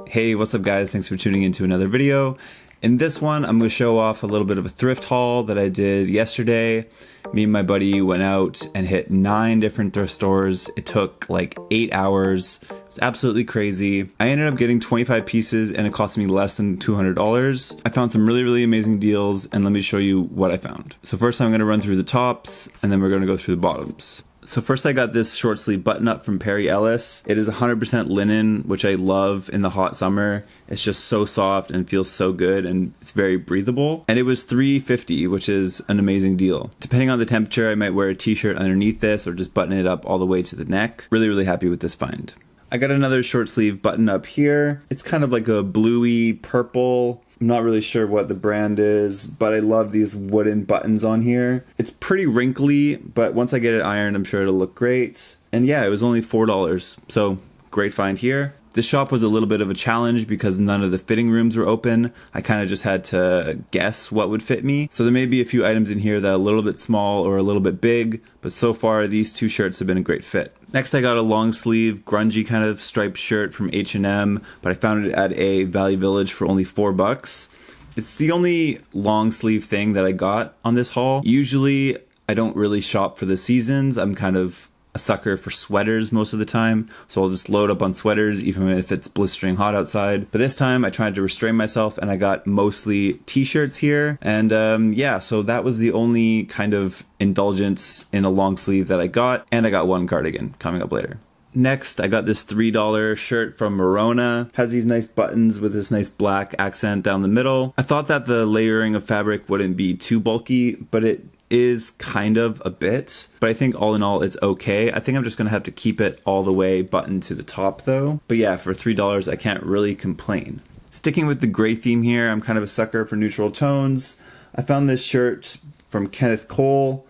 Hey, what's up guys? Thanks for tuning into another video. In this one, I'm going to show off a little bit of a thrift haul that I did yesterday. Me and my buddy went out and hit 9 different thrift stores. It took like 8 hours. It was absolutely crazy. I ended up getting 25 pieces and it cost me less than $200. I found some really amazing deals, and let me show you what I found. So first I'm going to run through the tops and then we're going to go through the bottoms. So first I got this short sleeve button up from Perry Ellis. It is 100% linen, which I love in the hot summer. It's just so soft and feels so good, and it's very breathable. And it was $3.50, which is an amazing deal. Depending on the temperature, I might wear a t-shirt underneath this or just button it up all the way to the neck. Really happy with this find. I got another short sleeve button up here. It's kind of like a bluey purple. I'm not really sure what the brand is, but I love these wooden buttons on here. It's pretty wrinkly, but once I get it ironed, I'm sure it'll look great. And yeah, it was only $4, so great find here. This shop was a little bit of a challenge because none of the fitting rooms were open. I kind of just had to guess what would fit me. So there may be a few items in here that are a little bit small or a little bit big, but so far these two shirts have been a great fit. Next I got a long sleeve, grungy kind of striped shirt from H&M, but I found it at a Value Village for only $4. It's the only long sleeve thing that I got on this haul. Usually I don't really shop for the seasons. I'm kind of a sucker for sweaters most of the time, so I'll just load up on sweaters even if it's blistering hot outside. But this time I tried to restrain myself and I got mostly t-shirts here, and yeah, so that was the only kind of indulgence in a long sleeve that I got, and I got one cardigan coming up later. Next, I got this $3 shirt from Merona. Has these nice buttons with this nice black accent down the middle. I thought that the layering of fabric wouldn't be too bulky, but it is kind of a bit, but I think all in all it's okay. I think I'm just gonna have to keep it all the way buttoned to the top though. But yeah, for $3 I can't really complain. Sticking with the gray theme here, I'm kind of a sucker for neutral tones. I found this shirt from Kenneth Cole.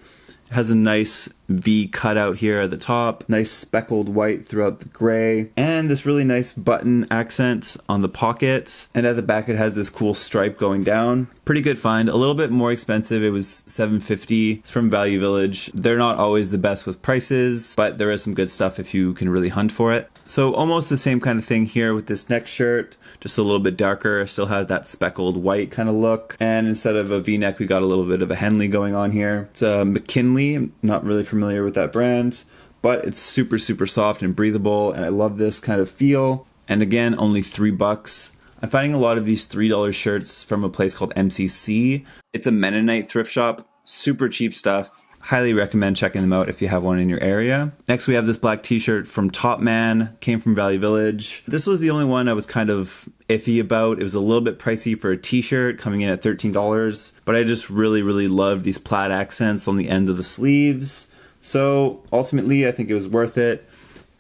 It has a nice V cutout here at the top, nice speckled white throughout the gray, and this really nice button accent on the pocket. And at the back it has this cool stripe going down. Pretty good find, a little bit more expensive. It was $7.50. It's from Value Village. They're not always the best with prices, but there is some good stuff if you can really hunt for it. So almost the same kind of thing here with this next shirt, just a little bit darker, still has that speckled white kind of look. And instead of a V-neck, we got a little bit of a Henley going on here. It's a McKinley, I'm not really familiar with that brand, but it's super soft and breathable, and I love this kind of feel. And again, only $3. I'm finding a lot of these $3 shirts from a place called MCC. It's a Mennonite thrift shop, super cheap stuff. Highly recommend checking them out if you have one in your area. Next we have this black t-shirt from Top Man, came from Value Village. This was the only one I was kind of iffy about. It was a little bit pricey for a t-shirt, coming in at $13, but I just really loved these plaid accents on the end of the sleeves. So ultimately I think it was worth it.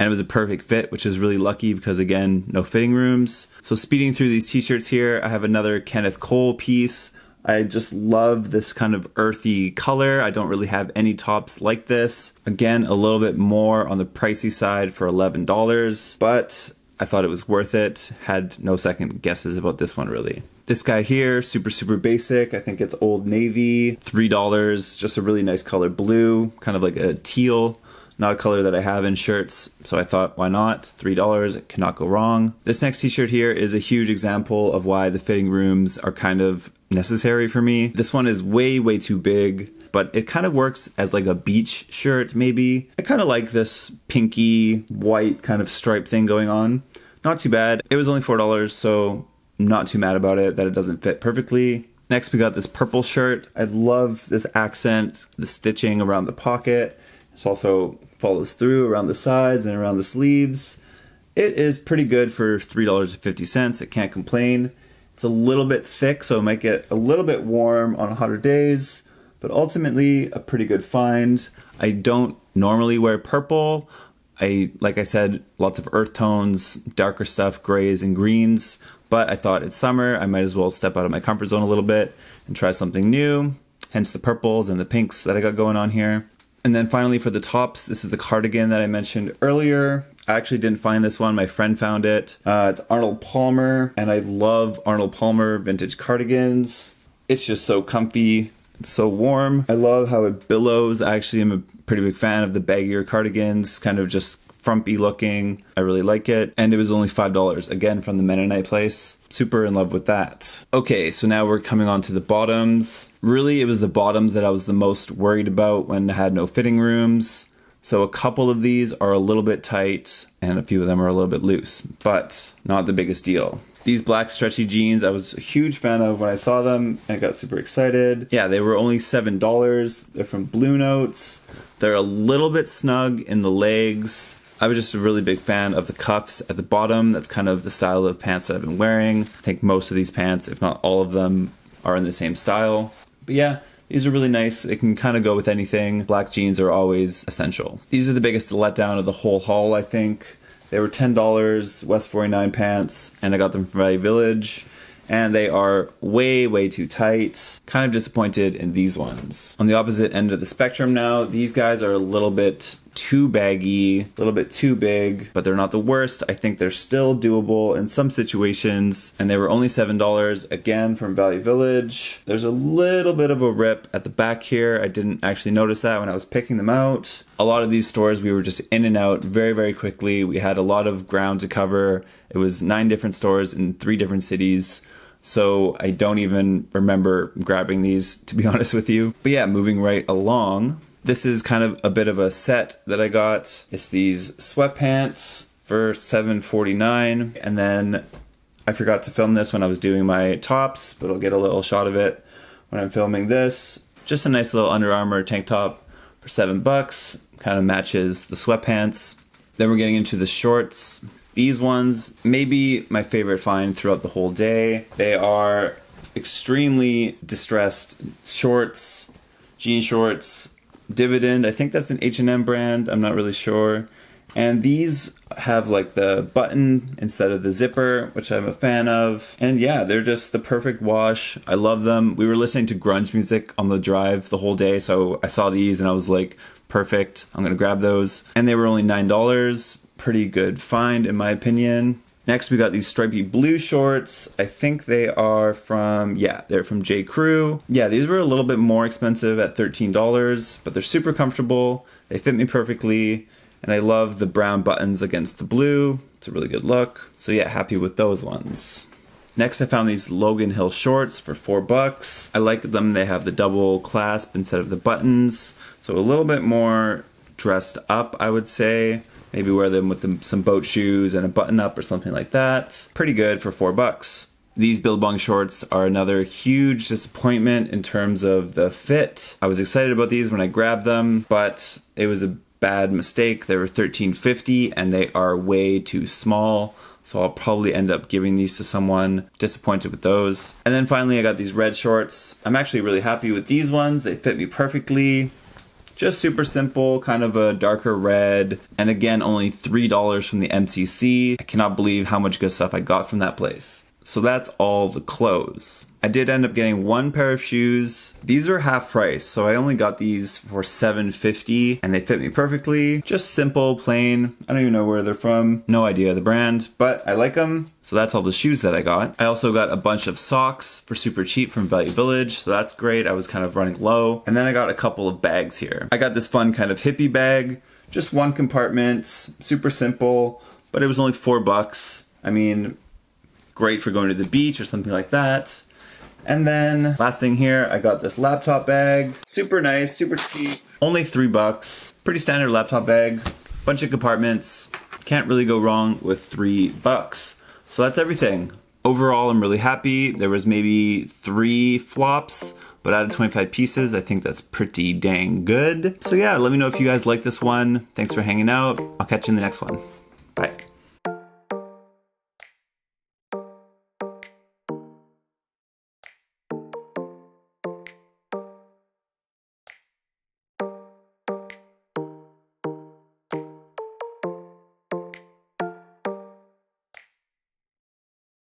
And it was a perfect fit, which is really lucky because again, no fitting rooms. So speeding through these t-shirts here, I have another Kenneth Cole piece. I just love this kind of earthy color. I don't really have any tops like this. Again, a little bit more on the pricey side for $11, but I thought it was worth it. Had no second guesses about this one really. This guy here, super basic. I think it's Old Navy, $3, just a really nice color blue, kind of like a teal. Not a color that I have in shirts, so I thought, why not? $3, it cannot go wrong. This next t-shirt here is a huge example of why the fitting rooms are kind of necessary for me. This one is way too big, but it kind of works as like a beach shirt maybe. I kind of like this pinky white kind of stripe thing going on. Not too bad. It was only $4, so I'm not too mad about it that it doesn't fit perfectly. Next we got this purple shirt. I love this accent, the stitching around the pocket. It also follows through around the sides and around the sleeves. It is pretty good for $3.50. I can't complain. It's a little bit thick, so it might get a little bit warm on hotter days, but ultimately a pretty good find. I don't normally wear purple. Like I said, lots of earth tones, darker stuff, grays and greens, but I thought it's summer, I might as well step out of my comfort zone a little bit and try something new, hence the purples and the pinks that I got going on here. And then finally for the tops, this is the cardigan that I mentioned earlier. I actually didn't find this one, my friend found it. It's Arnold Palmer, and I love Arnold Palmer vintage cardigans. It's just so comfy, it's so warm. I love how it billows. I actually am a pretty big fan of the baggier cardigans, kind of just frumpy looking. I really like it. And it was only $5, again, from the Mennonite place. Super in love with that. Okay, so now we're coming on to the bottoms. Really, it was the bottoms that I was the most worried about when I had no fitting rooms. So a couple of these are a little bit tight and a few of them are a little bit loose, but not the biggest deal. These black stretchy jeans, I was a huge fan of when I saw them and I got super excited. Yeah, they were only $7. They're from Blue Notes. They're a little bit snug in the legs. I was just a really big fan of the cuffs at the bottom. That's kind of the style of pants that I've been wearing. I think most of these pants, if not all of them, are in the same style. But yeah, these are really nice. It can kind of go with anything. Black jeans are always essential. These are the biggest letdown of the whole haul, I think. They were $10, West 49 pants, and I got them from Value Village. And they are way too tight. Kind of disappointed in these ones. On the opposite end of the spectrum now, these guys are a little bit too baggy, a little bit too big, but they're not the worst. I think they're still doable in some situations, and they were only $7, again, from Value Village. There's a little bit of a rip at the back here. I didn't actually notice that when I was picking them out. A lot of these stores, we were just in and out very quickly. We had a lot of ground to cover. It was 9 different stores in 3 different cities. So I don't even remember grabbing these, to be honest with you. But yeah, moving right along. This is kind of a bit of a set that I got. It's these sweatpants for $7.49. And then I forgot to film this when I was doing my tops, but I'll get a little shot of it when I'm filming this. Just a nice little Under Armour tank top for $7. Kind of matches the sweatpants. Then we're getting into the shorts. These ones, maybe my favorite find throughout the whole day. They are extremely distressed shorts, jean shorts, Dividend. I think that's an H&M brand. I'm not really sure. And these have like the button instead of the zipper, which I'm a fan of. And yeah, they're just the perfect wash. I love them. We were listening to grunge music on the drive the whole day, so I saw these and I was like, perfect, I'm gonna grab those. And they were only $9. Pretty good find in my opinion. Next we got these stripy blue shorts. I think they are from, yeah, they're from J. Crew. Yeah, these were a little bit more expensive at $13, but they're super comfortable. They fit me perfectly. And I love the brown buttons against the blue. It's a really good look. So yeah, happy with those ones. Next I found these Logan Hill shorts for $4. I like them. They have the double clasp instead of the buttons. So a little bit more dressed up, I would say. Maybe wear them with some boat shoes and a button up or something like that. Pretty good for $4. These Billabong shorts are another huge disappointment in terms of the fit. I was excited about these when I grabbed them, but it was a bad mistake. They were $13.50 and they are way too small. So I'll probably end up giving these to someone. Disappointed with those. And then finally I got these red shorts. I'm actually really happy with these ones. They fit me perfectly. Just super simple, kind of a darker red. And again, only $3 from the MCC. I cannot believe how much good stuff I got from that place. So that's all the clothes. I did end up getting 1 pair of shoes. These are half price, so I only got these for $7.50 and they fit me perfectly. Just simple, plain. I don't even know where they're from. No idea the brand, but I like them. So that's all the shoes that I got. I also got a bunch of socks for super cheap from Value Village, so that's great. I was kind of running low. And then I got a couple of bags here. I got this fun kind of hippie bag, just 1 compartment, super simple, but it was only $4. I mean, great for going to the beach or something like that. And then last thing here, I got this laptop bag. Super nice, super cheap, only $3. Pretty standard laptop bag, bunch of compartments. Can't really go wrong with $3. So that's everything. Overall, I'm really happy. There was maybe 3 flops, but out of 25 pieces, I think that's pretty dang good. So yeah, let me know if you guys like this one. Thanks for hanging out. I'll catch you in the next one. Bye.